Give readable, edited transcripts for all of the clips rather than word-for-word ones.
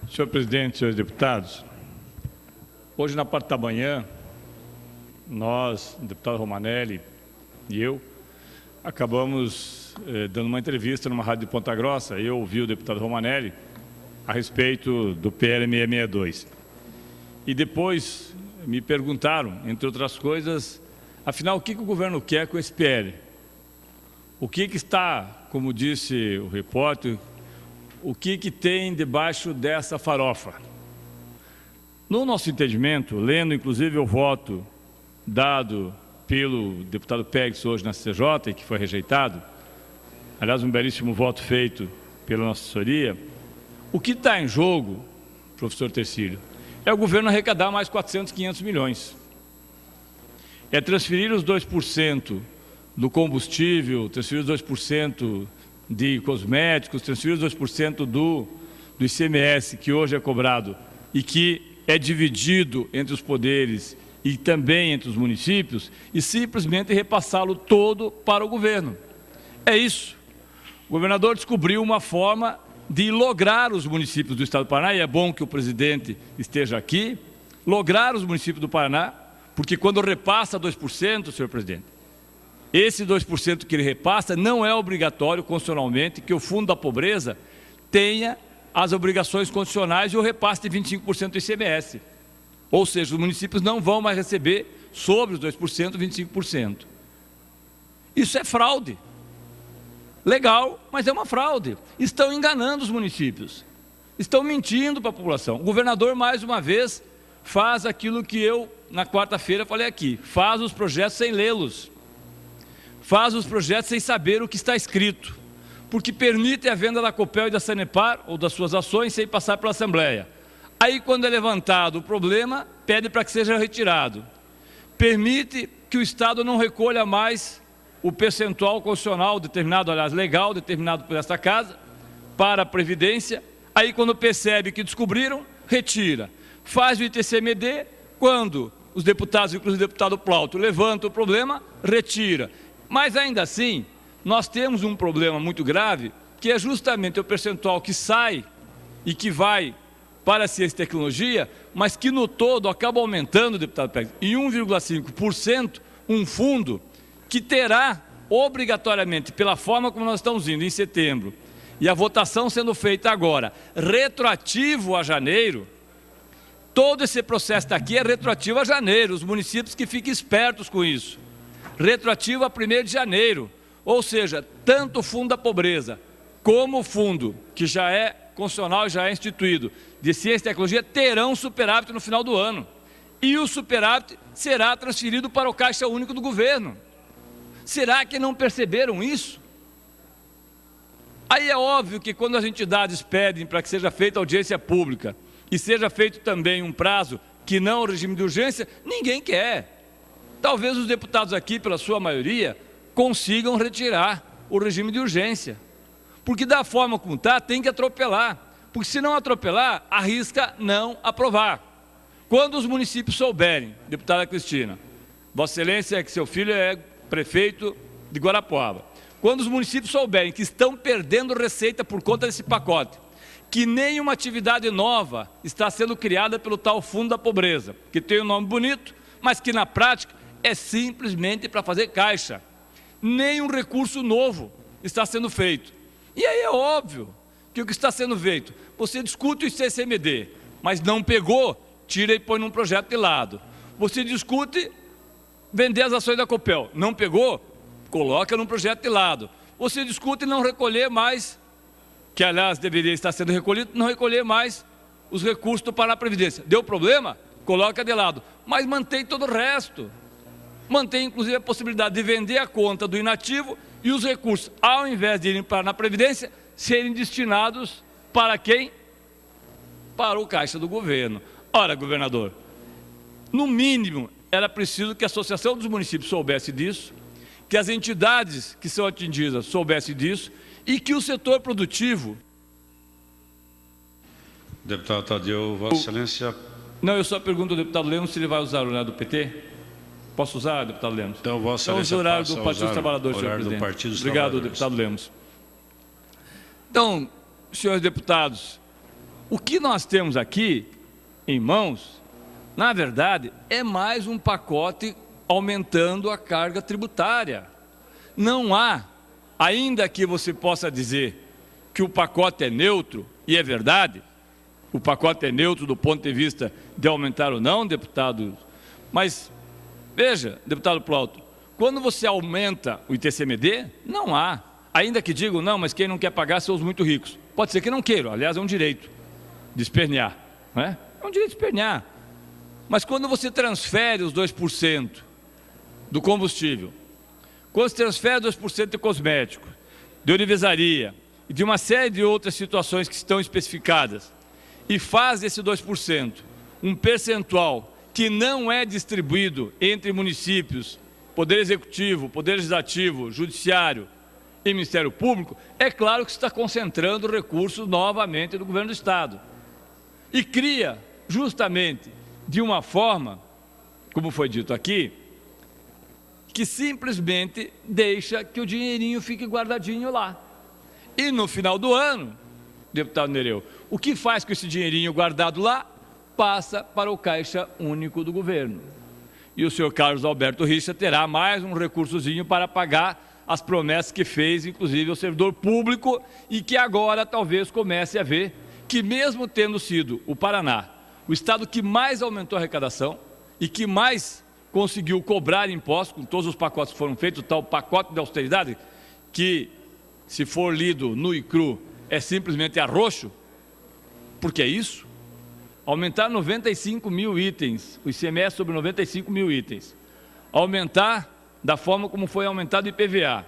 Senhor presidente, senhores deputados, hoje na parte da manhã, nós, o deputado Romanelli e eu, acabamos dando uma entrevista numa rádio de Ponta Grossa. Eu ouvi o deputado Romanelli a respeito do PL 662. E depois me perguntaram, entre outras coisas, afinal, o que o governo quer com esse PL? O que está, como disse o repórter, o que tem debaixo dessa farofa? No nosso entendimento, lendo inclusive o voto dado pelo deputado Pérez hoje na CCJ, que foi rejeitado, aliás, um belíssimo voto feito pela nossa assessoria, o que está em jogo, professor Tercílio, é o governo arrecadar mais 400, 500 milhões. É transferir os 2% do combustível, transferir os 2% de cosméticos, transferir os 2% do ICMS que hoje é cobrado e que é dividido entre os poderes e também entre os municípios, e simplesmente repassá-lo todo para o governo. É isso. O governador descobriu uma forma de lograr os municípios do Estado do Paraná, e é bom que o presidente esteja aqui, lograr os municípios do Paraná, porque quando repassa 2%, senhor presidente, esse 2% que ele repassa não é obrigatório constitucionalmente que o Fundo da Pobreza tenha as obrigações condicionais e o repasse de 25% do ICMS. Ou seja, os municípios não vão mais receber sobre os 2%, 25%. Isso é fraude. Legal, mas é uma fraude. Estão enganando os municípios. Estão mentindo para a população. O governador, mais uma vez, faz aquilo que eu, na quarta-feira, falei aqui. Faz os projetos sem lê-los. Faz os projetos sem saber o que está escrito, porque permite a venda da Copel e da Sanepar, ou das suas ações, sem passar pela Assembleia. Aí, quando é levantado o problema, pede para que seja retirado. Permite que o Estado não recolha mais o percentual constitucional determinado, aliás, legal, determinado por esta Casa, para a Previdência. Aí, quando percebe que descobriram, retira. Faz o ITCMD, quando os deputados, inclusive o deputado Plauto, levantam o problema, retira. Mas ainda assim, nós temos um problema muito grave, que é justamente o percentual que sai e que vai para a ciência e tecnologia, mas que no todo acaba aumentando, deputado Pérez, em 1,5%, um fundo que terá obrigatoriamente, pela forma como nós estamos indo em setembro, e a votação sendo feita agora, retroativo a janeiro. Todo esse processo daqui é retroativo a janeiro, os municípios que fiquem espertos com isso. Retroativo a 1º de janeiro, ou seja, tanto o Fundo da Pobreza como o fundo, que já é constitucional e já é instituído, de ciência e tecnologia, terão superávit no final do ano. E o superávit será transferido para o Caixa Único do governo. Será que não perceberam isso? Aí é óbvio que quando as entidades pedem para que seja feita audiência pública e seja feito também um prazo que não é o regime de urgência, ninguém quer. Talvez os deputados aqui, pela sua maioria, consigam retirar o regime de urgência. Porque da forma como está, tem que atropelar. Porque se não atropelar, arrisca não aprovar. Quando os municípios souberem, deputada Cristina, Vossa Excelência, que seu filho é prefeito de Guarapuava, quando os municípios souberem que estão perdendo receita por conta desse pacote, que nenhuma atividade nova está sendo criada pelo tal Fundo da Pobreza, que tem um nome bonito, mas que na prática é simplesmente para fazer caixa. Nenhum recurso novo está sendo feito. E aí é óbvio que o que está sendo feito, você discute o ICMD, mas não pegou, tira e põe num projeto de lado. Você discute vender as ações da Copel, não pegou, coloca num projeto de lado. Você discute não recolher mais, que aliás deveria estar sendo recolhido, não recolher mais os recursos do Paraná Previdência. Deu problema? Coloca de lado, mas mantém todo o resto. Mantém, inclusive, a possibilidade de vender a conta do inativo e os recursos, ao invés de irem para a Previdência, serem destinados para quem? Para o caixa do governo. Ora, governador, no mínimo, era preciso que a Associação dos Municípios soubesse disso, que as entidades que são atingidas soubessem disso e que o setor produtivo... Deputado Tadeu, Vossa Excelência... Não, eu só pergunto ao deputado Lemos se ele vai usar o horário do PT. Posso usar, deputado Lemos? Então, Vossa Excelência o horário do Partido dos Trabalhadores, senhor presidente. Obrigado, deputado Lemos. Então, senhores deputados, O que nós temos aqui em mãos, na verdade, é mais um pacote aumentando a carga tributária. Não há, ainda que você possa dizer que o pacote é neutro, e é verdade, o pacote é neutro do ponto de vista de aumentar ou não, deputado, mas veja, deputado Plauto, quando você aumenta o ITCMD, não há, ainda que digam, não, mas quem não quer pagar são os muito ricos. Pode ser que não queiram, aliás, é um direito de espernear, não é? É um direito de espernear. Mas quando você transfere os 2% do combustível, quando você transfere 2% de cosméticos, de orivesaria e de uma série de outras situações que estão especificadas, e faz desse 2% um percentual que não é distribuído entre municípios, Poder Executivo, Poder Legislativo, Judiciário e Ministério Público, é claro que está concentrando recursos novamente do governo do Estado. E cria, justamente, de uma forma, como foi dito aqui, que simplesmente deixa que o dinheirinho fique guardadinho lá. E no final do ano, deputado Nereu, o que faz com esse dinheirinho guardado lá? Passa para o Caixa Único do Governo. E o senhor Carlos Alberto Richa terá mais um recursozinho para pagar as promessas que fez, inclusive, ao servidor público, e que agora talvez comece a ver que, mesmo tendo sido o Paraná o estado que mais aumentou a arrecadação e que mais conseguiu cobrar impostos, com todos os pacotes que foram feitos, o tal pacote de austeridade, que, se for lido nu e cru, é simplesmente arroxo, porque é isso, aumentar 95 mil itens, o ICMS sobre 95 mil itens, aumentar da forma como foi aumentado o IPVA,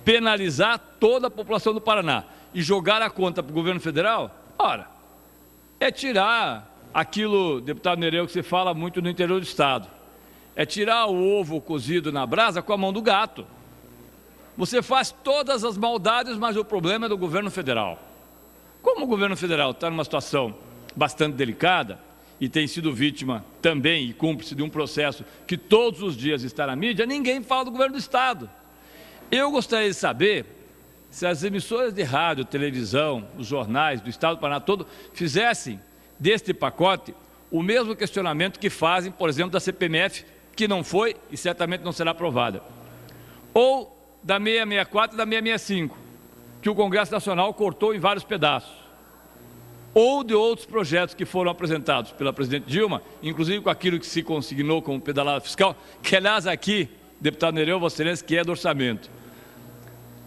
penalizar toda a população do Paraná e jogar a conta para o governo federal, ora, é tirar aquilo, deputado Nereu, que você fala muito no interior do estado, é tirar o ovo cozido na brasa com a mão do gato. Você faz todas as maldades, mas o problema é do governo federal. Como o governo federal está numa situação bastante delicada e tem sido vítima também e cúmplice de um processo que todos os dias está na mídia, ninguém fala do governo do estado. Eu gostaria de saber se as emissoras de rádio, televisão, os jornais do estado do Paraná todo fizessem deste pacote o mesmo questionamento que fazem, por exemplo, da CPMF, que não foi e certamente não será aprovada, ou da 664 e da 665, que o Congresso Nacional cortou em vários pedaços, ou de outros projetos que foram apresentados pela presidente Dilma, inclusive com aquilo que se consignou como pedalada fiscal, que aliás aqui, deputado Nereu, Vossa Excelência, que é do orçamento.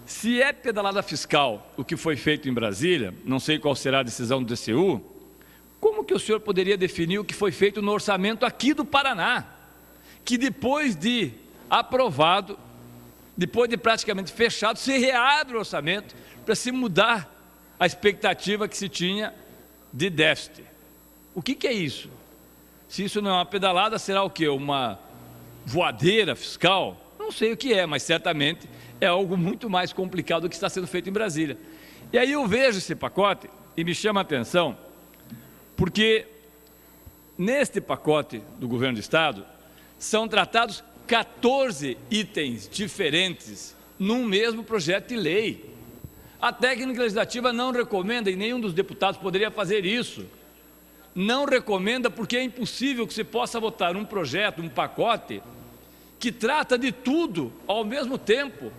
Se é pedalada fiscal o que foi feito em Brasília, não sei qual será a decisão do TCU, como que o senhor poderia definir o que foi feito no orçamento aqui do Paraná, que depois de aprovado, depois de praticamente fechado, se reabre o orçamento para se mudar a expectativa que se tinha de déficit? O que é isso? Se isso não é uma pedalada, será o quê? Uma voadeira fiscal? Não sei o que é, mas certamente é algo muito mais complicado do que está sendo feito em Brasília. E aí eu vejo esse pacote e me chama a atenção, porque neste pacote do governo do estado são tratados 14 itens diferentes num mesmo projeto de lei. A técnica legislativa não recomenda, e nenhum dos deputados poderia fazer isso, não recomenda porque é impossível que você possa votar um projeto, um pacote, que trata de tudo ao mesmo tempo,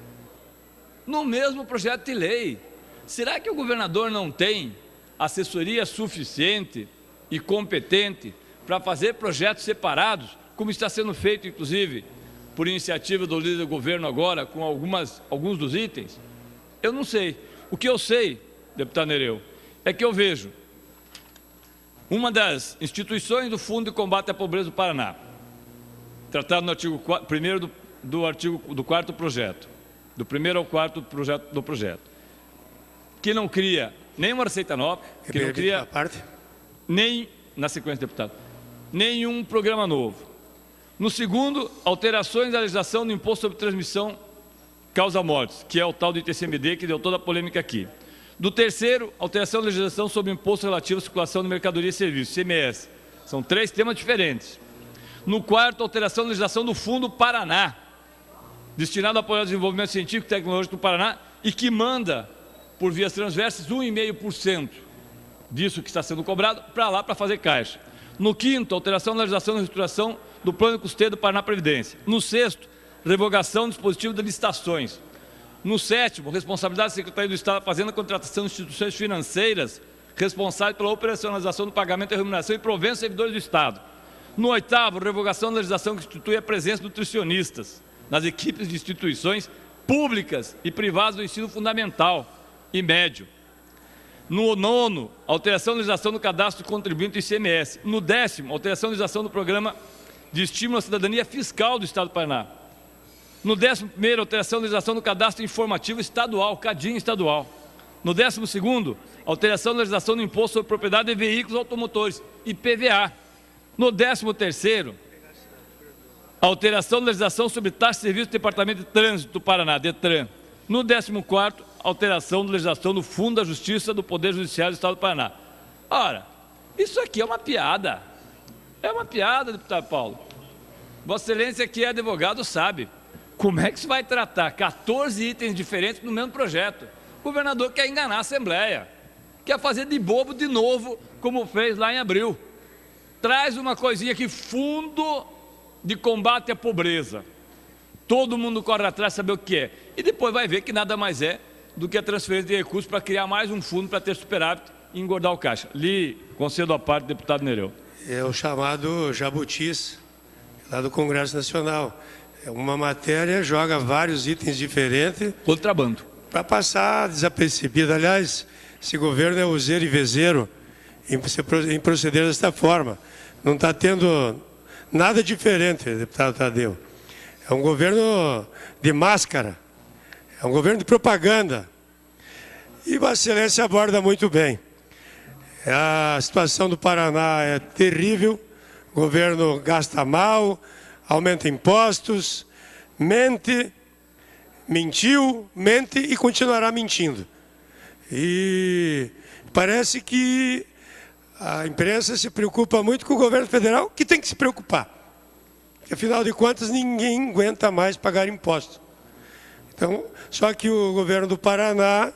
no mesmo projeto de lei. Será que o governador não tem assessoria suficiente e competente para fazer projetos separados, como está sendo feito, inclusive, por iniciativa do líder do governo agora, com alguns dos itens? Eu não sei. O que eu sei, deputado Nereu, é que eu vejo uma das instituições do Fundo de Combate à Pobreza do Paraná, tratado no artigo 1º do 4º projeto, do 1º ao 4º do projeto, que não cria nenhuma receita nova, que não cria nem, na sequência, deputado, nenhum programa novo. No segundo, alterações da legislação do imposto sobre transmissão causa mortes, que é o tal do ITCMD, que deu toda a polêmica aqui. Do terceiro, alteração da legislação sobre imposto relativo à circulação de mercadoria e serviços, CMS. São 3 temas diferentes. No quarto, alteração da legislação do Fundo Paraná, destinado a apoiar o desenvolvimento científico e tecnológico do Paraná e que manda, por vias transversas, 1,5% disso que está sendo cobrado para lá para fazer caixa. No quinto, alteração da legislação e reestruturação do plano de custeio do Paraná Previdência. No sexto, revogação do dispositivo de licitações. No sétimo, responsabilidade da Secretaria do Estado da Fazenda, contratação de instituições financeiras responsáveis pela operacionalização do pagamento e remuneração e proventos de servidores do Estado. No oitavo, revogação da legislação que institui a presença de nutricionistas nas equipes de instituições públicas e privadas do ensino fundamental e médio. No nono, alteração da legislação do cadastro de contribuinte do ICMS. No décimo, alteração da legislação do programa de estímulo à cidadania fiscal do Estado do Paraná. No 11º, alteração da legislação do cadastro informativo estadual, CADIM estadual. No 12º, alteração da legislação do imposto sobre propriedade de veículos automotores, IPVA. No 13º, alteração da legislação sobre taxa de serviço do Departamento de Trânsito do Paraná, DETRAN. No 14º, alteração da legislação do Fundo da Justiça do Poder Judiciário do Estado do Paraná. Ora, isso aqui é uma piada. É uma piada, deputado Paulo. Vossa Excelência, que é advogado, sabe. Como é que se vai tratar 14 itens diferentes no mesmo projeto? O governador quer enganar a Assembleia, quer fazer de bobo de novo, como fez lá em abril. Traz uma coisinha aqui, fundo de combate à pobreza. Todo mundo corre atrás de saber o que é. E depois vai ver que nada mais é do que a transferência de recursos para criar mais um fundo para ter superávit e engordar o caixa. Lhe concedo a parte, deputado Nereu. É o chamado jabutis, lá do Congresso Nacional. Uma matéria joga vários itens diferentes. Contrabando. Para passar desapercebido. Aliás, esse governo é useiro e vezeiro em proceder desta forma. Não está tendo nada diferente, deputado Tadeu. É um governo de máscara. É um governo de propaganda. E Vossa Excelência aborda muito bem. A situação do Paraná é terrível. O governo gasta mal, aumenta impostos, mente, mentiu, mente e continuará mentindo. E parece que a imprensa se preocupa muito com o governo federal, que tem que se preocupar. Porque, afinal de contas, ninguém aguenta mais pagar imposto. Então, só que o governo do Paraná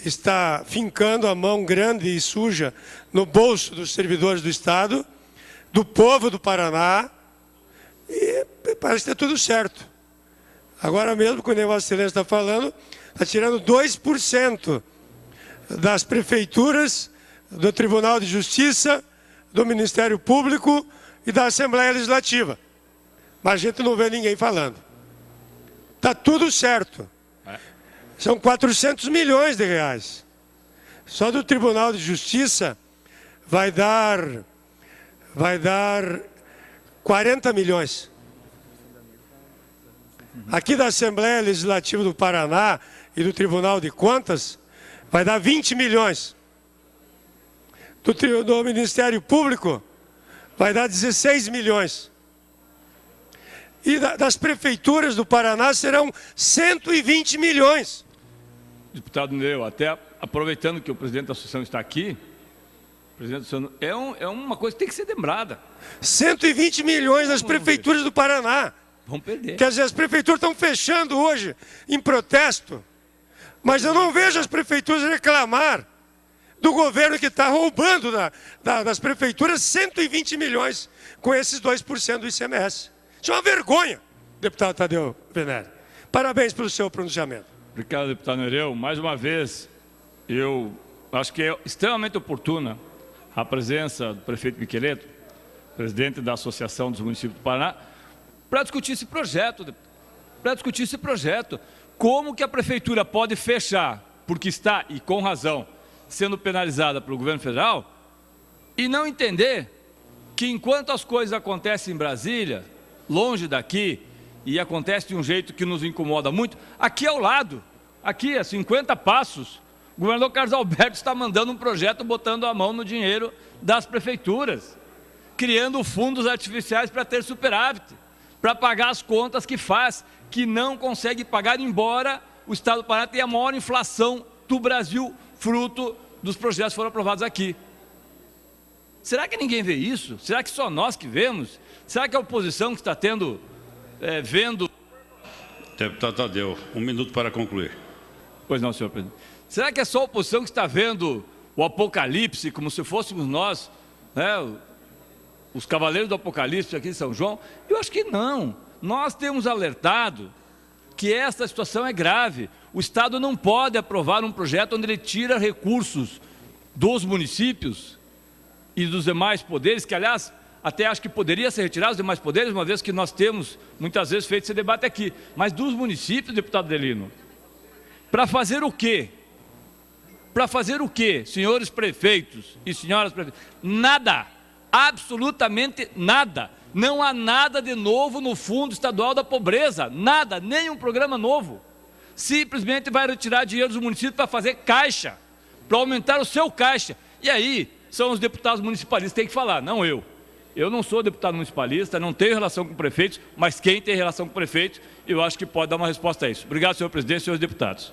está fincando a mão grande e suja no bolso dos servidores do Estado, do povo do Paraná, e parece ter tudo certo. Agora mesmo, quando a Vossa Excelência está falando, está tirando 2% das prefeituras, do Tribunal de Justiça, do Ministério Público e da Assembleia Legislativa. Mas a gente não vê ninguém falando. Está tudo certo. São 400 milhões de reais. Só do Tribunal de Justiça vai dar 40 milhões. Aqui da Assembleia Legislativa do Paraná e do Tribunal de Contas, vai dar 20 milhões. Do Ministério Público, vai dar 16 milhões. E das prefeituras do Paraná serão 120 milhões. Deputado Nereu, até aproveitando que o presidente da associação está aqui, é uma coisa que tem que ser lembrada. 120 milhões das prefeituras do Paraná. Vamos perder. Quer dizer, as prefeituras estão fechando hoje em protesto, mas eu não vejo as prefeituras reclamar do governo que está roubando das prefeituras 120 milhões com esses 2% do ICMS. Isso é uma vergonha, deputado Tadeu Venere. Parabéns pelo seu pronunciamento. Obrigado, deputado Nereu. Mais uma vez, eu acho que é extremamente oportuna a presença do prefeito Miqueleto, presidente da Associação dos Municípios do Paraná, para discutir esse projeto. Como que a prefeitura pode fechar, porque está, e com razão, sendo penalizada pelo governo federal, e não entender que enquanto as coisas acontecem em Brasília, longe daqui, e acontece de um jeito que nos incomoda muito, aqui ao lado, aqui a 50 passos, o governador Carlos Alberto está mandando um projeto botando a mão no dinheiro das prefeituras, criando fundos artificiais para ter superávit, para pagar as contas que faz, que não consegue pagar, embora o Estado do Paraná tenha a maior inflação do Brasil, fruto dos projetos que foram aprovados aqui. Será que ninguém vê isso? Será que só nós que vemos? Será que a oposição que está vendo... Deputado Tadeu, 1 minuto para concluir. Pois não, senhor presidente. Será que é só a oposição que está vendo o apocalipse, como se fôssemos nós, né, os cavaleiros do apocalipse aqui em São João. Eu acho que não. Nós temos alertado que essa situação é grave. O Estado não pode aprovar um projeto onde ele tira recursos dos municípios e dos demais poderes, que, aliás, até acho que poderia ser retirado os demais poderes, uma vez que nós temos, muitas vezes, feito esse debate aqui. Mas dos municípios, deputado Adelino, para fazer o quê? Para fazer o quê, senhores prefeitos e senhoras prefeitas? Nada, absolutamente nada. Não há nada de novo no Fundo Estadual da Pobreza, nada, nenhum programa novo. Simplesmente vai retirar dinheiro dos municípios para fazer caixa, para aumentar o seu caixa. E aí, são os deputados municipalistas que têm que falar, não eu. Eu não sou deputado municipalista, não tenho relação com prefeitos, mas quem tem relação com prefeitos, eu acho que pode dar uma resposta a isso. Obrigado, senhor presidente e senhores deputados.